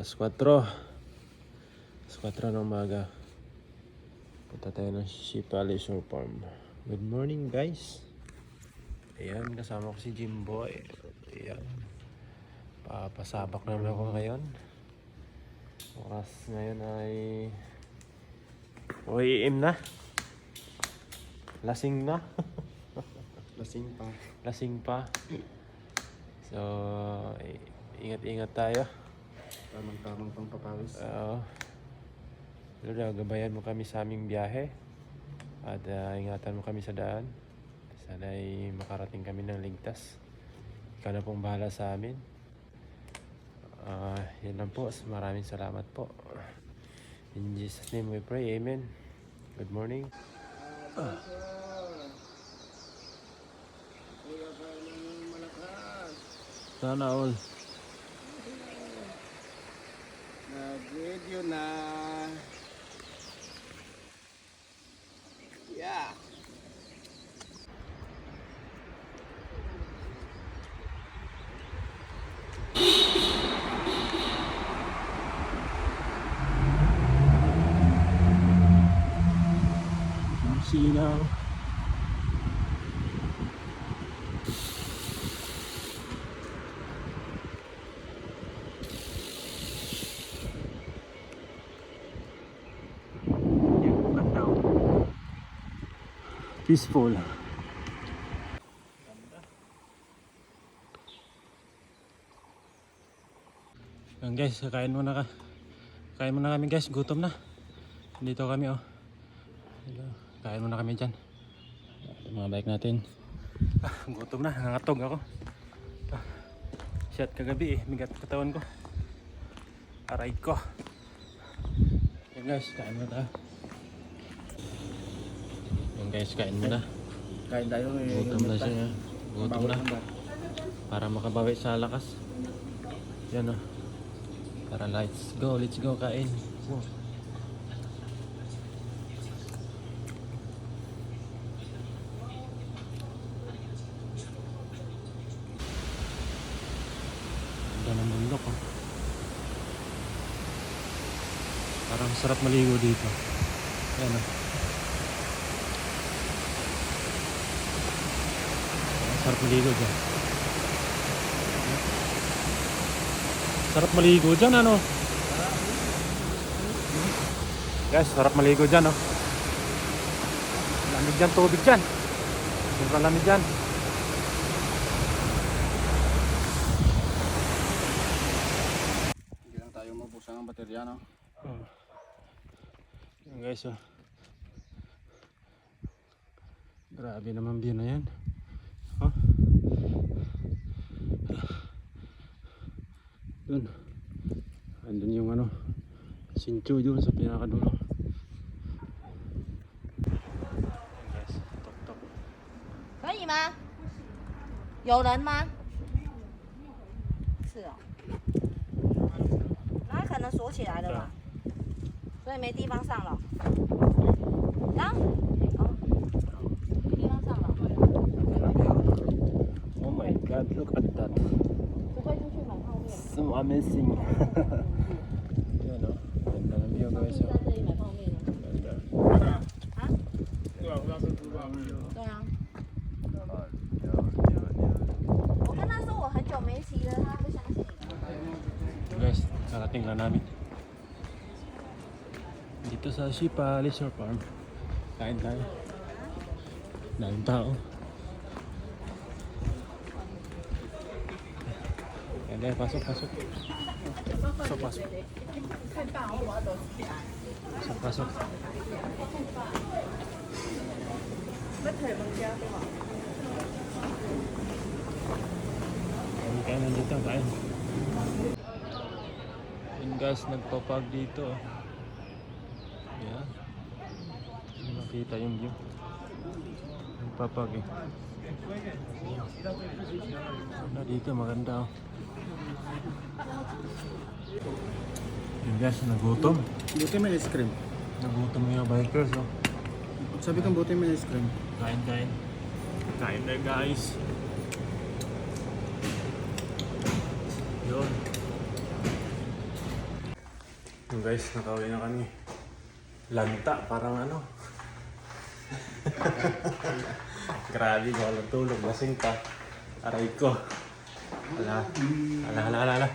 Alas 4. Alas 4 ng umaga. Punta tayo ng Sipa Leisure Farm. Good morning guys. Ayan, kasama ko si Jimboy. Ayan. Papasabak naman ako ngayon. Oras ngayon ay OEM na. Lasing na. Lasing pa. So, ingat-ingat tayo. Tamang pampapawis. Gabayan mo kami sa aming biyahe. At ingatan mo kami sa daan. Sana ay makarating kami ng ligtas. Ikaw na pong bahala sa amin. Yan lang po. Maraming salamat po. In Jesus' name we pray. Amen. Good morning. Sana all. Nag-video na. Yeah. Sinaw. Peaceful. Yan guys, kain muna kami guys, gutom na. Dito kami kain muna kami dyan. Mga bike natin. Gutom na, nangatog ako. Shot kagabi migat katawan ko. Aray ko. Yan guys, kain muna tayo. Yan guys, kain muna. Kain tayo. Gutom na siya. Gutom na. Para makabawi sa lakas. Yan o. Tara, let's go kain. Ganda ng bundok oh. Parang sarap maligo dito. Yan o. Sarap maligo dyan. Sarap maligo dyan ano. Guys, sarap maligo dyan oh. Lamig dyan, tubig dyan. Sobrang lamig dyan. Hindi lang tayo mabusan ng baterya, no? Yan guys oh. Grabe naman view na yan. Huh? Yun. Andun yung ano, Sinchu yun sa pinakadulo. Guys, tok. 可以吗？有人吗？是哦，那可能锁起来了吧，所以没地方上了。啊？哦，没地方上了。 Oh my god, look at that. 不会出去买泡面。 So amazing. Yan oh. Ganda ng view guys 在 oh. 这里买泡面呢？ Ganda. 啊？对啊。我跟他说我很久没骑了，他不相信。 Guys, narating lang namin. Dito sa Sipa Leisure Farm. Kain tayo. Daming tao. Yan, pasok. Pasok. Kain nandito, kain. Yun guys, nagpapag dito. Yan. Hindi makita yung view. Nagpapag eh. Dito maganda oh. Yun guys, nagutom. Buti may ice cream. Nagutom yung bikers oh. Sabi kang buti may ice cream. Kain na guys. Yun. Yung guys, nakauwi na kami. Lanta, parang ano. Grabe, walang tulog. Lasing pa. Aray ko. Ala.